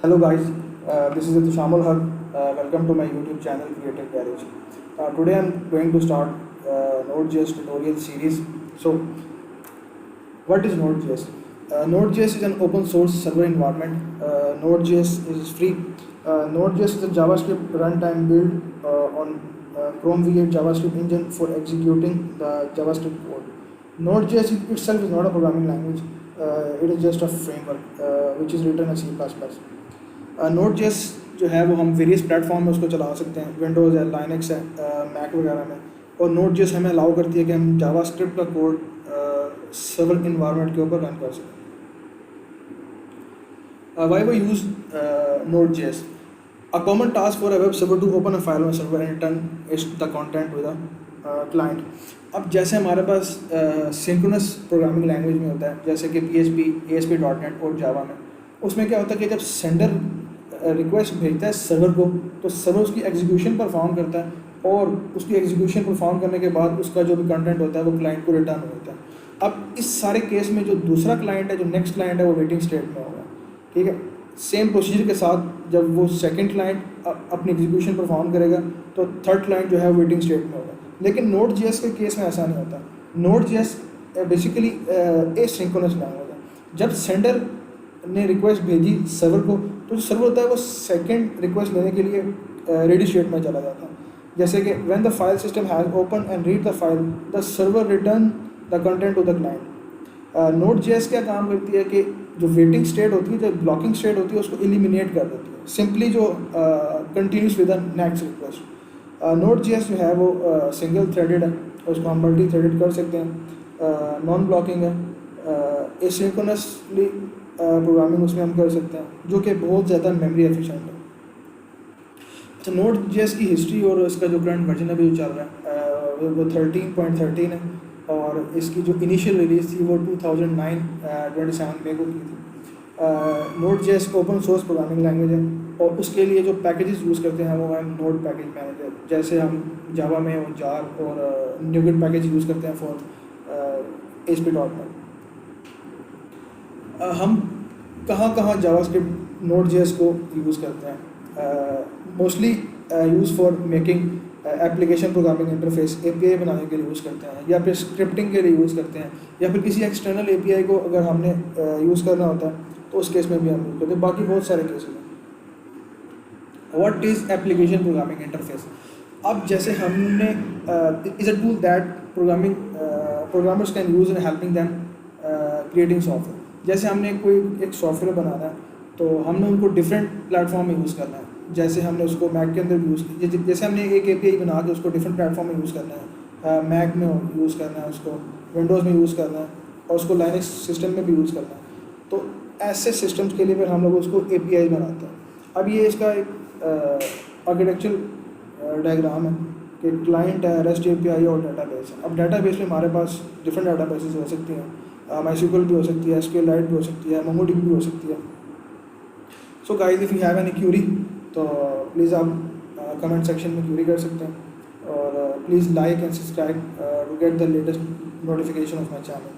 Hello guys, this is Shamal Haq. Welcome to my YouTube channel Creative Garage. Today I'm going to start Node.js tutorial series. So, what is Node.js? Node.js is an open source server environment. Node.js is free. Node.js is a JavaScript runtime built on Chrome V8 JavaScript engine for executing the JavaScript code. Node.js itself is not a programming language. It is just a framework which is written in C++. Note जेस जो है वो हम various platform में उसको चला सकते हैं, विंडोज़ है, लाइनक्स है, मैक वगैरह में। और नोट जेस हमें अलाउ करती है कि हम जावास्क्रिप्ट का कोड सर्वर इन्वायरमेंट के ऊपर रन कर सकें। Why we use Node JS? A common task for a web server to open a file on server and return is the content with a client. अब जैसे हमारे पास synchronous programming language में होता है, जैसे कि PHP, ASP.NET और जावा में, उसमें क्या होता है कि जब सेंडर रिक्वेस्ट भेजता है सर्वर को, तो सर्वर उसकी एग्जीक्यूशन परफॉर्म करता है और उसकी एग्जीक्यूशन परफॉर्म करने के बाद उसका जो भी कंटेंट होता है वो क्लाइंट को रिटर्न होता है। अब इस सारे केस में जो दूसरा क्लाइंट है, जो नेक्स्ट क्लाइंट है, वो वेटिंग स्टेट में होगा। ठीक है, सेम प्रोसीजर के साथ जब वो सेकंड क्लाइंट अपनी एग्जीक्यूशन परफॉर्म करेगा तो थर्ड क्लाइंट जो है वो वेटिंग स्टेट में होगा। लेकिन नोट जेएस के केस में ऐसा नहीं होता। Note JS basically asynchronous language है। जब सेंडर ने रिक्वेस्ट भेजी सर्वर को, तो जो सर्वर होता है वो सेकंड रिक्वेस्ट लेने के लिए रेडी स्टेट में चला जाता है। जैसे कि when the file system has open and read the file, the server return the content to the client. Node JS क्या काम करती है कि जो वेटिंग स्टेट होती है, जो ब्लॉकिंग स्टेट होती है, उसको एलिमिनेट कर देती है, सिंपली जो continuous with the next request. Note JS जो है वो सिंगल थ्रेडेड है, उसको हम मल्टी थ्रेडेड कर सकते हैं, नॉन ब्लॉकिंग है, एसिंक्रोनसली प्रोग्रामिंग उसमें हम कर सकते हैं, जो कि बहुत ज़्यादा मेमोरी एफिशिएंट है। अच्छा, नोट जेएस की हिस्ट्री और इसका जो करंट वर्जन अभी जो चल रहा है वो 13.13 है, और इसकी जो इनिशियल रिलीज़ थी वो 2009 27 मई को की थी। Note JS open source programming language है, और उसके लिए जो पैकेजेस यूज़ करते हैं वो है नोट पैकेज मैनेजर। जैसे हम जावा में और जार और न्यूगेट पैकेज यूज़ करते हैं फॉर ASP.NET। हम कहाँ जावास्क्रिप्ट नोट जेएस को यूज़ करते हैं? Mostly use for making application programming interface, API बनाने के लिए यूज़ करते हैं, या फिर स्क्रिप्टिंग के लिए यूज़ करते हैं, या फिर किसी एक्सटर्नल API को अगर हमने यूज़ करना होता है तो उस केस में भी हम यूज़ करते हैं। बाकी बहुत सारे केस हैं। What is application programming interface? अब जैसे हमने is a tool that programmers can use in helping them creating software. जैसे हमने कोई एक सॉफ्टवेयर बनाना है तो हमने उनको डिफरेंट प्लेटफॉर्म में यूज़ करना है। जैसे हमने उसको मैक के अंदर भी यूज़, जैसे हमने एक API बना के उसको डिफरेंट प्लेटफॉर्म में यूज़ करना है, मैक में यूज़ करना है, उसको विंडोज़ में यूज़ करना है, और उसको लाइनक्स सिस्टम में भी यूज़ करना है। तो ऐसे सिस्टम्स के लिए फिर हम लोग उसको API बनाते हैं। अब ये इसका एक आर्किटेक्चरल डायग्राम है कि क्लाइंट है, REST API और डेटाबेस है। अब डेटाबेस में हमारे पास डिफरेंट डेटाबेसेस हो सकती हैं, MySQL भी हो सकती है, SQLite भी हो सकती है, MongoDB भी हो सकती है। So guys, if you have any query तो प्लीज़ आप कमेंट सेक्शन में क्यूरी कर सकते हैं, और please like and subscribe to get the latest notification of my channel.